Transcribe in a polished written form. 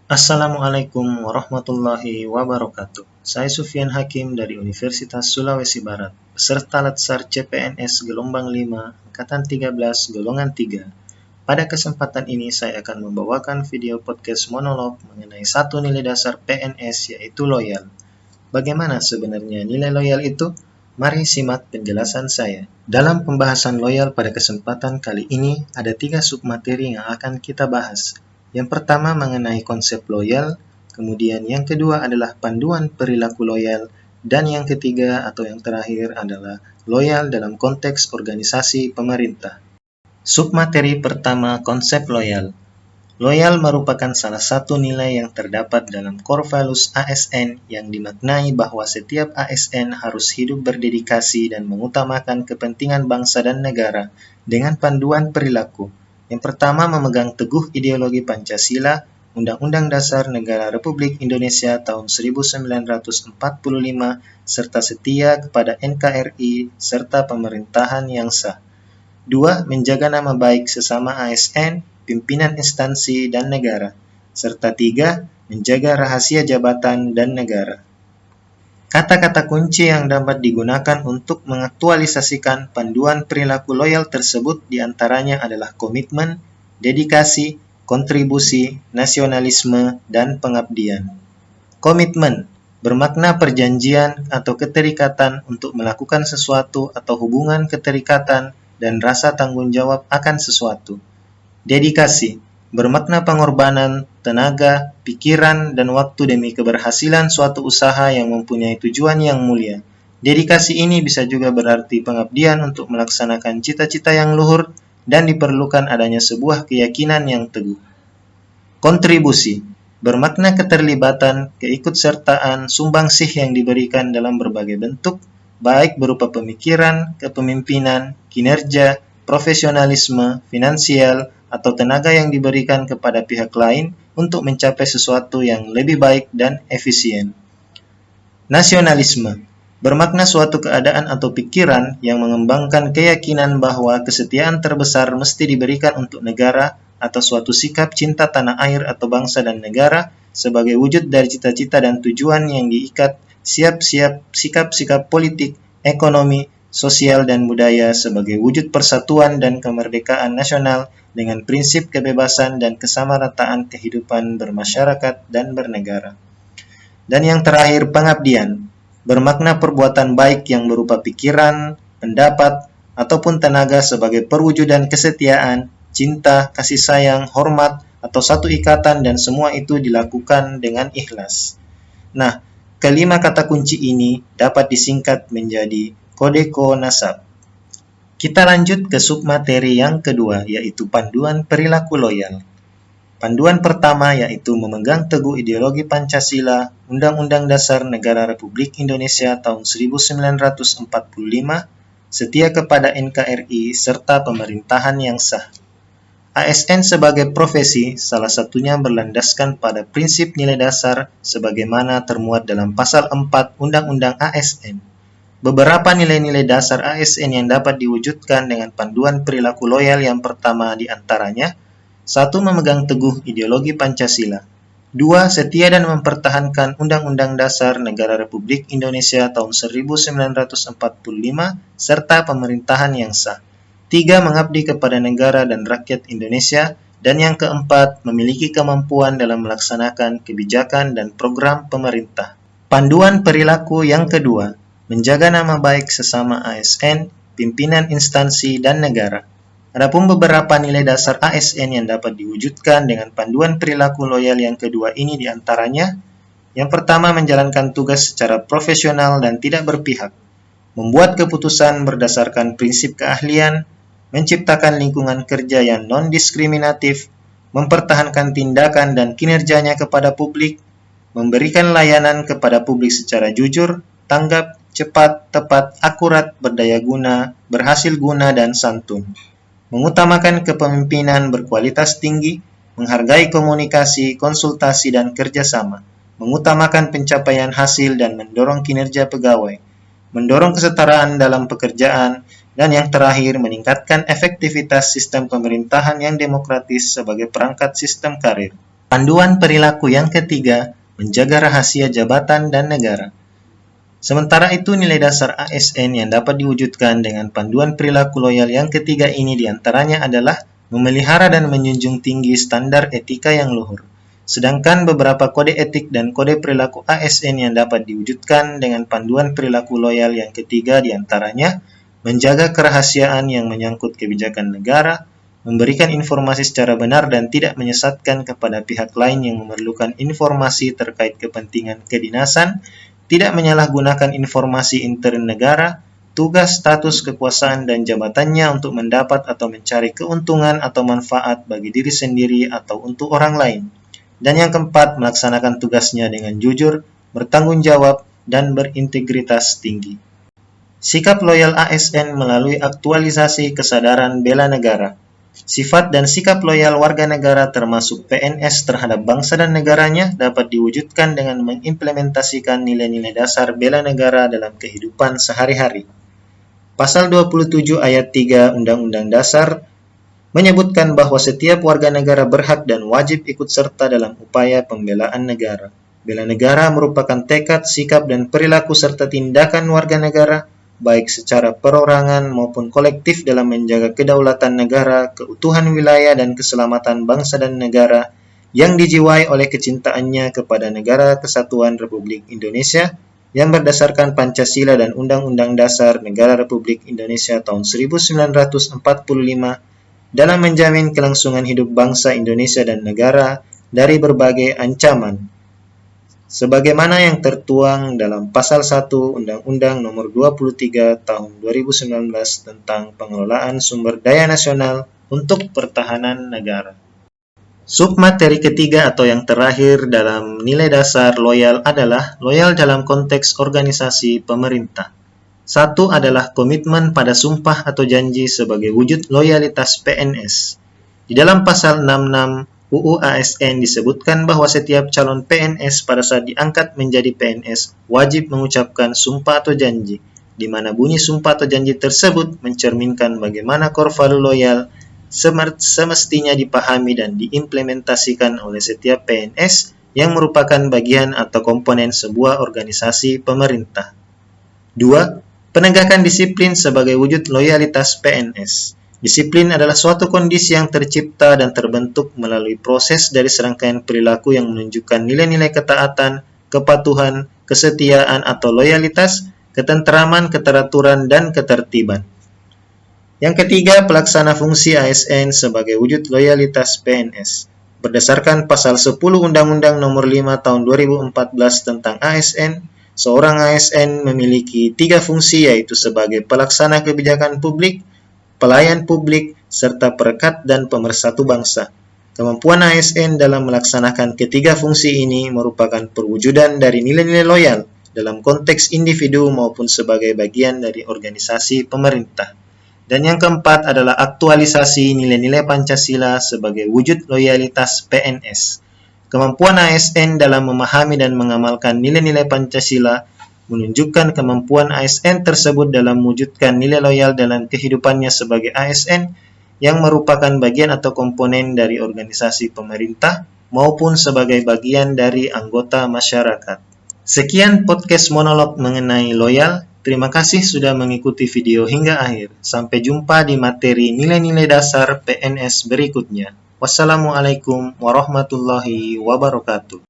Assalamualaikum warahmatullahi wabarakatuh. Saya Sufyan Hakim dari Universitas Sulawesi Barat, peserta Latsar CPNS Gelombang 5, Angkatan 13, Golongan 3. Pada kesempatan ini saya akan membawakan video podcast monolog mengenai satu nilai dasar PNS, yaitu loyal. Bagaimana sebenarnya nilai loyal itu? Mari simak penjelasan saya. Dalam pembahasan loyal pada kesempatan kali ini, ada 3 submateri yang akan kita bahas. Yang pertama mengenai konsep loyal, kemudian yang kedua adalah panduan perilaku loyal, dan yang ketiga atau yang terakhir adalah loyal dalam konteks organisasi pemerintah. Submateri pertama, konsep loyal. Loyal merupakan salah satu nilai yang terdapat dalam core values ASN yang dimaknai bahwa setiap ASN harus hidup berdedikasi dan mengutamakan kepentingan bangsa dan negara dengan panduan perilaku. Yang pertama, memegang teguh ideologi Pancasila, Undang-Undang Dasar Negara Republik Indonesia tahun 1945, serta setia kepada NKRI serta pemerintahan yang sah. 2. Menjaga nama baik sesama ASN, pimpinan instansi dan negara. Serta 3. Menjaga rahasia jabatan dan negara. Kata-kata kunci yang dapat digunakan untuk mengaktualisasikan panduan perilaku loyal tersebut diantaranya adalah komitmen, dedikasi, kontribusi, nasionalisme, dan pengabdian. Komitmen bermakna perjanjian atau keterikatan untuk melakukan sesuatu atau hubungan keterikatan dan rasa tanggung jawab akan sesuatu. Dedikasi bermakna pengorbanan, tenaga, pikiran, dan waktu demi keberhasilan suatu usaha yang mempunyai tujuan yang mulia. Dedikasi ini bisa juga berarti pengabdian untuk melaksanakan cita-cita yang luhur dan diperlukan adanya sebuah keyakinan yang teguh. Kontribusi bermakna keterlibatan, keikutsertaan, sumbangsih yang diberikan dalam berbagai bentuk, baik berupa pemikiran, kepemimpinan, kinerja, profesionalisme, finansial, atau tenaga yang diberikan kepada pihak lain untuk mencapai sesuatu yang lebih baik dan efisien. Nasionalisme bermakna suatu keadaan atau pikiran yang mengembangkan keyakinan bahwa kesetiaan terbesar mesti diberikan untuk negara atau suatu sikap cinta tanah air atau bangsa dan negara sebagai wujud dari cita-cita dan tujuan yang diikat siap-siap sikap-sikap politik, ekonomi, sosial, dan budaya sebagai wujud persatuan dan kemerdekaan nasional dengan prinsip kebebasan dan kesamarataan kehidupan bermasyarakat dan bernegara. Dan yang terakhir, pengabdian bermakna perbuatan baik yang berupa pikiran, pendapat, ataupun tenaga sebagai perwujudan kesetiaan, cinta, kasih sayang, hormat, atau satu ikatan, dan semua itu dilakukan dengan ikhlas. Nah, kelima kata kunci ini dapat disingkat menjadi Kodeko Nasab. Kita lanjut ke submateri yang kedua, yaitu panduan perilaku loyal. Panduan pertama yaitu memegang teguh ideologi Pancasila, Undang-Undang Dasar Negara Republik Indonesia tahun 1945, setia kepada NKRI, serta pemerintahan yang sah. ASN sebagai profesi salah satunya berlandaskan pada prinsip nilai dasar sebagaimana termuat dalam pasal 4 Undang-Undang ASN. Beberapa nilai-nilai dasar ASN yang dapat diwujudkan dengan panduan perilaku loyal yang pertama diantaranya: 1. Memegang teguh ideologi Pancasila. 2. Setia dan mempertahankan Undang-Undang Dasar Negara Republik Indonesia tahun 1945 serta pemerintahan yang sah. 3. Mengabdi kepada negara dan rakyat Indonesia. Dan yang keempat, memiliki kemampuan dalam melaksanakan kebijakan dan program pemerintah. Panduan perilaku yang kedua, menjaga nama baik sesama ASN, pimpinan instansi, dan negara. Adapun beberapa nilai dasar ASN yang dapat diwujudkan dengan panduan perilaku loyal yang kedua ini diantaranya: yang pertama, menjalankan tugas secara profesional dan tidak berpihak, membuat keputusan berdasarkan prinsip keahlian, menciptakan lingkungan kerja yang non-diskriminatif, mempertahankan tindakan dan kinerjanya kepada publik, memberikan layanan kepada publik secara jujur, tanggap, cepat, tepat, akurat, berdaya guna, berhasil guna, dan santun. Mengutamakan kepemimpinan berkualitas tinggi, menghargai komunikasi, konsultasi, dan kerjasama, mengutamakan pencapaian hasil dan mendorong kinerja pegawai, mendorong kesetaraan dalam pekerjaan, dan yang terakhir, meningkatkan efektivitas sistem pemerintahan yang demokratis sebagai perangkat sistem karir. Panduan perilaku yang ketiga, menjaga rahasia jabatan dan negara. Sementara itu, nilai dasar ASN yang dapat diwujudkan dengan panduan perilaku loyal yang ketiga ini diantaranya adalah memelihara dan menjunjung tinggi standar etika yang luhur. Sedangkan beberapa kode etik dan kode perilaku ASN yang dapat diwujudkan dengan panduan perilaku loyal yang ketiga diantaranya menjaga kerahasiaan yang menyangkut kebijakan negara, memberikan informasi secara benar dan tidak menyesatkan kepada pihak lain yang memerlukan informasi terkait kepentingan kedinasan, tidak menyalahgunakan informasi intern negara, tugas, status, kekuasaan, dan jabatannya untuk mendapat atau mencari keuntungan atau manfaat bagi diri sendiri atau untuk orang lain. Dan yang keempat, melaksanakan tugasnya dengan jujur, bertanggung jawab, dan berintegritas tinggi. Sikap loyal ASN melalui aktualisasi kesadaran bela negara. Sifat dan sikap loyal warga negara termasuk PNS terhadap bangsa dan negaranya dapat diwujudkan dengan mengimplementasikan nilai-nilai dasar bela negara dalam kehidupan sehari-hari. Pasal 27 ayat 3 Undang-Undang Dasar menyebutkan bahwa setiap warga negara berhak dan wajib ikut serta dalam upaya pembelaan negara. Bela negara merupakan tekad, sikap, dan perilaku serta tindakan warga negara baik secara perorangan maupun kolektif dalam menjaga kedaulatan negara, keutuhan wilayah, dan keselamatan bangsa dan negara yang dijiwai oleh kecintaannya kepada Negara Kesatuan Republik Indonesia yang berdasarkan Pancasila dan Undang-Undang Dasar Negara Republik Indonesia tahun 1945 dalam menjamin kelangsungan hidup bangsa Indonesia dan negara dari berbagai ancaman. Sebagaimana yang tertuang dalam Pasal 1 Undang-Undang Nomor 23 Tahun 2019 tentang Pengelolaan Sumber Daya Nasional untuk Pertahanan Negara. Submateri ketiga atau yang terakhir dalam nilai dasar loyal adalah loyal dalam konteks organisasi pemerintah. Satu adalah komitmen pada sumpah atau janji sebagai wujud loyalitas PNS. Di dalam Pasal 66 UU ASN disebutkan bahwa setiap calon PNS pada saat diangkat menjadi PNS wajib mengucapkan sumpah atau janji, di mana bunyi sumpah atau janji tersebut mencerminkan bagaimana core value loyal semestinya dipahami dan diimplementasikan oleh setiap PNS yang merupakan bagian atau komponen sebuah organisasi pemerintah. 2. Penegakan disiplin sebagai wujud loyalitas PNS. Disiplin adalah suatu kondisi yang tercipta dan terbentuk melalui proses dari serangkaian perilaku yang menunjukkan nilai-nilai ketaatan, kepatuhan, kesetiaan atau loyalitas, ketenteraman, keteraturan, dan ketertiban. Yang ketiga, pelaksana fungsi ASN sebagai wujud loyalitas PNS. Berdasarkan Pasal 10 Undang-Undang Nomor 5 Tahun 2014 tentang ASN, seorang ASN memiliki 3 fungsi yaitu sebagai pelaksana kebijakan publik, pelayan publik, serta perekat dan pemersatu bangsa. Kemampuan ASN dalam melaksanakan ketiga fungsi ini merupakan perwujudan dari nilai-nilai loyal dalam konteks individu maupun sebagai bagian dari organisasi pemerintah. Dan yang keempat adalah aktualisasi nilai-nilai Pancasila sebagai wujud loyalitas PNS. Kemampuan ASN dalam memahami dan mengamalkan nilai-nilai Pancasila menunjukkan kemampuan ASN tersebut dalam mewujudkan nilai loyal dalam kehidupannya sebagai ASN yang merupakan bagian atau komponen dari organisasi pemerintah maupun sebagai bagian dari anggota masyarakat. Sekian podcast monolog mengenai loyal. Terima kasih sudah mengikuti video hingga akhir. Sampai jumpa di materi nilai-nilai dasar PNS berikutnya. Wassalamualaikum warahmatullahi wabarakatuh.